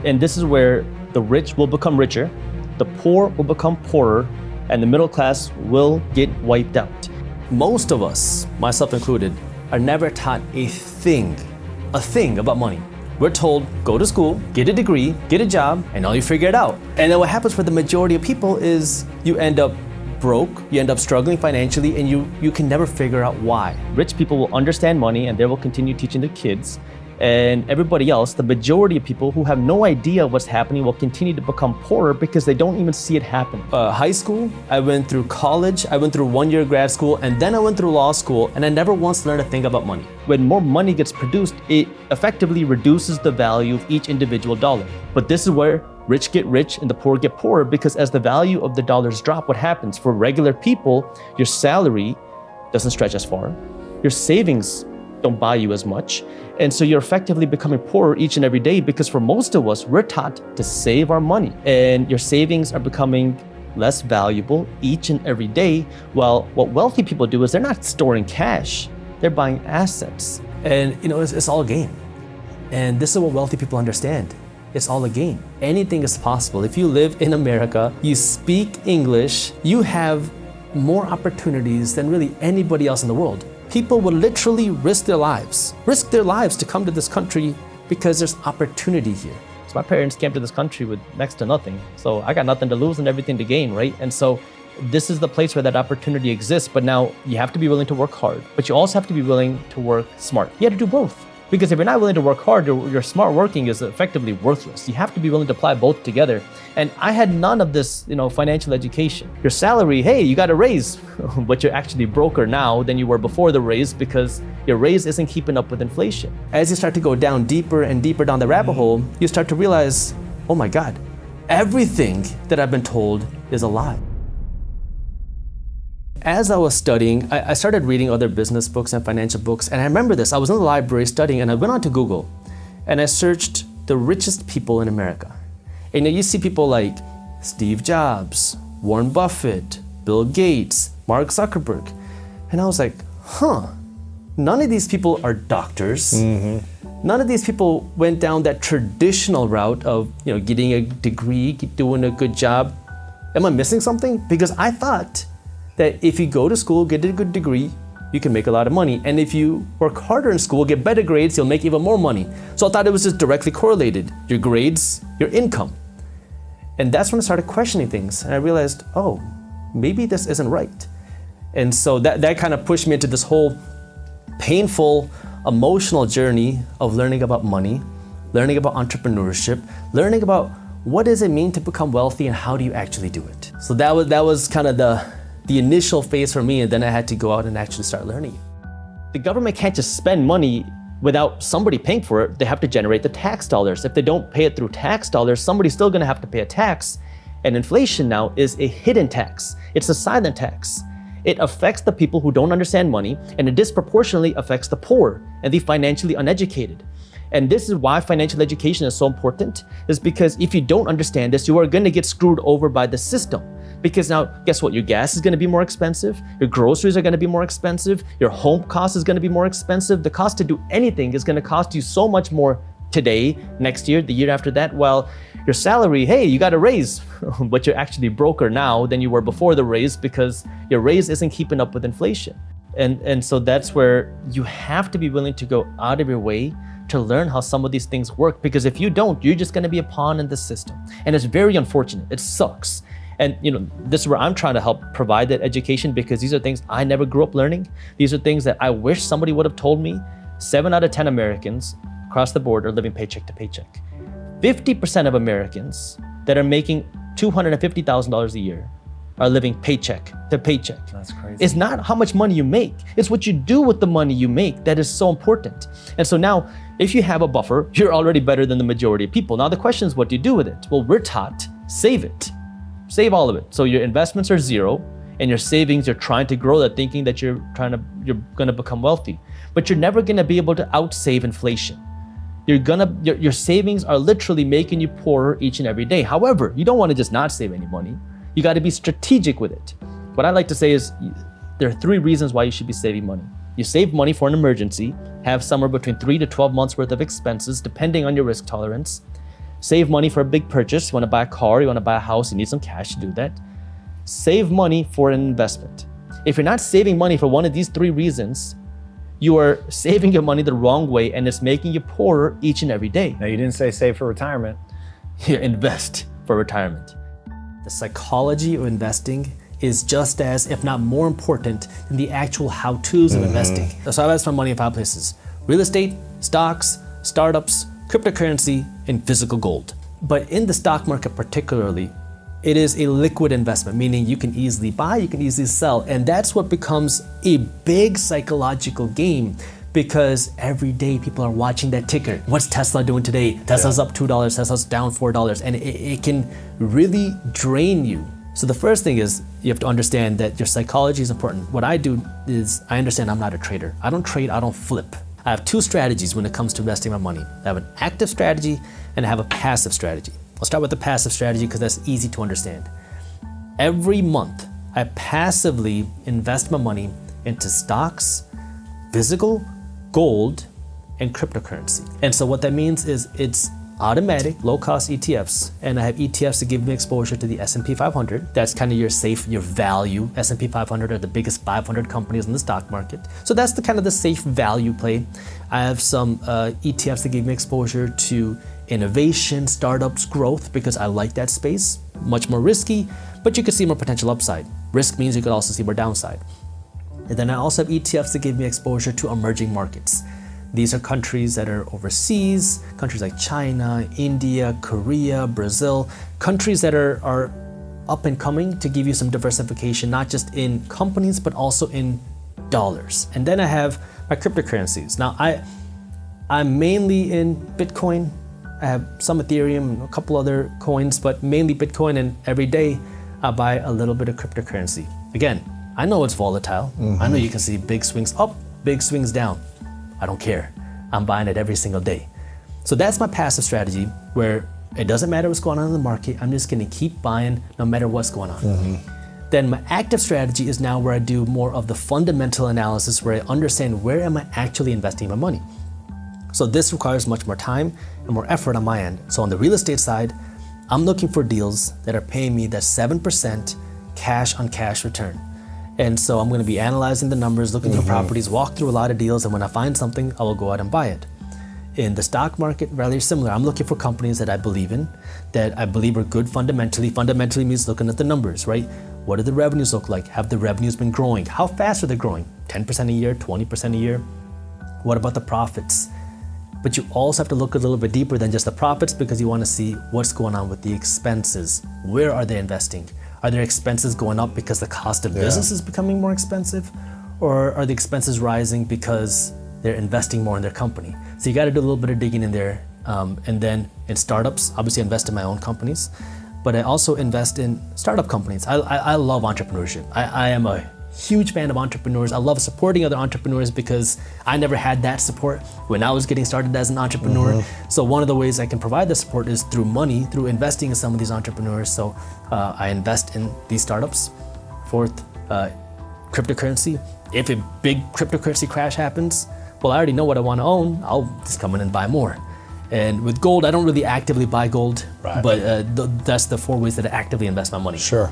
And this is where the rich will become richer, the poor will become poorer, and the middle class will get wiped out. Most of us, myself included, are never taught a thing about money. We're told, go to school, get a degree, get a job, and all you figure it out. And then what happens for the majority of people is you end up broke, you end up struggling financially, and you can never figure out why. Rich people will understand money and they will continue teaching their kids. And everybody else, the majority of people who have no idea what's happening will continue to become poorer because they don't even see it happen. High school, I went through college, I went through 1 year grad school, and then I went through law school, and I never once learned a thing about money. When more money gets produced, it effectively reduces the value of each individual dollar. But this is where rich get rich and the poor get poorer, because as the value of the dollars drop, what happens? For regular people, your salary doesn't stretch as far. Your savings don't buy you as much. And so you're effectively becoming poorer each and every day, because for most of us, we're taught to save our money, and your savings are becoming less valuable each and every day. While what wealthy people do is they're not storing cash, they're buying assets. And it's all a game. And this is what wealthy people understand. It's all a game. Anything is possible. If you live in America, you speak English, you have more opportunities than really anybody else in the world. People would literally risk their lives to come to this country because there's opportunity here. So my parents came to this country with next to nothing. So I got nothing to lose and everything to gain, right? And so this is the place where that opportunity exists. But now you have to be willing to work hard, but you also have to be willing to work smart. You have to do both. Because if you're not willing to work hard, your smart working is effectively worthless. You have to be willing to apply both together. And I had none of this, financial education. Your salary, hey, you got a raise, but you're actually broker now than you were before the raise, because your raise isn't keeping up with inflation. As you start to go down deeper and deeper down the rabbit hole, you start to realize, oh my God, everything that I've been told is a lie. As I was studying, I started reading other business books and financial books. And I remember this, I was in the library studying, and I went onto Google and I searched the richest people in America. And you see people like Steve Jobs, Warren Buffett, Bill Gates, Mark Zuckerberg. And I was like, none of these people are doctors. Mm-hmm. None of these people went down that traditional route of getting a degree, doing a good job. Am I missing something? Because I thought that if you go to school, get a good degree, you can make a lot of money. And if you work harder in school, get better grades, you'll make even more money. So I thought it was just directly correlated. Your grades, your income. And that's when I started questioning things. And I realized, maybe this isn't right. And so that kind of pushed me into this whole painful, emotional journey of learning about money, learning about entrepreneurship, learning about what does it mean to become wealthy and how do you actually do it. So that was kind of the initial phase for me, and then I had to go out and actually start learning. The government can't just spend money without somebody paying for it. They have to generate the tax dollars. If they don't pay it through tax dollars, somebody's still gonna have to pay a tax. And inflation now is a hidden tax. It's a silent tax. It affects the people who don't understand money, and it disproportionately affects the poor and the financially uneducated. And this is why financial education is so important, is because if you don't understand this, you are gonna get screwed over by the system. Because now, guess what? Your gas is gonna be more expensive, your groceries are gonna be more expensive, your home cost is gonna be more expensive. The cost to do anything is gonna cost you so much more today, next year, the year after that, while your salary, hey, you got a raise, but you're actually broker now than you were before the raise, because your raise isn't keeping up with inflation. And so that's where you have to be willing to go out of your way to learn how some of these things work, because if you don't, you're just gonna be a pawn in the system. And it's very unfortunate, it sucks. And this is where I'm trying to help provide that education, because these are things I never grew up learning. These are things that I wish somebody would have told me. 7 out of 10 Americans across the board are living paycheck to paycheck. 50% of Americans that are making $250,000 a year are living paycheck to paycheck. That's crazy. It's not how much money you make, it's what you do with the money you make that is so important. And so now, if you have a buffer, you're already better than the majority of people. Now the question is, what do you do with it? Well, we're taught, save it. Save all of it. So your investments are zero, and your savings, you're trying to grow that, thinking that you're gonna become wealthy. But you're never gonna be able to outsave inflation. Your savings are literally making you poorer each and every day. However, you don't wanna just not save any money. You gotta be strategic with it. What I like to say is, there are 3 reasons why you should be saving money. You save money for an emergency, have somewhere between 3 to 12 months worth of expenses, depending on your risk tolerance. Save money for a big purchase. You want to buy a car, you want to buy a house, you need some cash to do that. Save money for an investment. If you're not saving money for one of these three reasons, you are saving your money the wrong way, and it's making you poorer each and every day. Now, you didn't say save for retirement. You invest for retirement. The psychology of investing is just as, if not more important than the actual how-tos of investing. So I invest my money in 5 places: real estate, stocks, startups, cryptocurrency, and physical gold. But in the stock market particularly, it is a liquid investment, meaning you can easily buy, you can easily sell. And that's what becomes a big psychological game, because every day people are watching that ticker. What's Tesla doing today? Tesla's up $2, Tesla's down $4, and it can really drain you. So the first thing is you have to understand that your psychology is important. What I do is I understand I'm not a trader. I don't trade, I don't flip. I have 2 strategies when it comes to investing my money. I have an active strategy and I have a passive strategy. I'll start with the passive strategy because that's easy to understand. Every month, I passively invest my money into stocks, physical, gold, and cryptocurrency. And so what that means is it's automatic, low-cost ETFs, and I have ETFs to give me exposure to the S&P 500. That's kind of your safe, your value. S&P 500 are the biggest 500 companies in the stock market. So that's the kind of the safe value play. I have some ETFs that give me exposure to innovation, startups, growth, because I like that space. Much more risky, but you could see more potential upside. Risk means you could also see more downside. And then I also have ETFs that give me exposure to emerging markets. These are countries that are overseas, countries like China, India, Korea, Brazil, countries that are up and coming to give you some diversification, not just in companies, but also in dollars. And then I have my cryptocurrencies. Now, I'm mainly in Bitcoin. I have some Ethereum and a couple other coins, but mainly Bitcoin, and every day I buy a little bit of cryptocurrency. Again, I know it's volatile. I know you can see big swings up, big swings down. I don't care. I'm buying it every single day. So that's my passive strategy, where it doesn't matter what's going on in the market. I'm just gonna keep buying no matter what's going on. Then my active strategy is now where I do more of the fundamental analysis, where I understand where am I actually investing my money. So this requires much more time and more effort on my end. So on the real estate side, I'm looking for deals that are paying me that 7% cash on cash return. And so I'm gonna be analyzing the numbers, looking through properties, walk through a lot of deals, and when I find something, I will go out and buy it. In the stock market, rather similar. I'm looking for companies that I believe in, that I believe are good fundamentally. Fundamentally means looking at the numbers, right? What do the revenues look like? Have the revenues been growing? How fast are they growing? 10% a year, 20% a year? What about the profits? But you also have to look a little bit deeper than just the profits, because you wanna see what's going on with the expenses. Where are they investing? Are their expenses going up because the cost of business is becoming more expensive? Or are the expenses rising because they're investing more in their company? So you gotta do a little bit of digging in there. And then in startups, obviously I invest in my own companies, but I also invest in startup companies. I love entrepreneurship. I am a huge fan of entrepreneurs. I love supporting other entrepreneurs because I never had that support when I was getting started as an entrepreneur. So one of the ways I can provide the support is through money, through investing in some of these entrepreneurs. So I invest in these startups. Fourth, cryptocurrency. If a big cryptocurrency crash happens, well, I already know what I want to own. I'll just come in and buy more. And with gold, I don't really actively buy gold, but that's the 4 ways that I actively invest my money. Sure.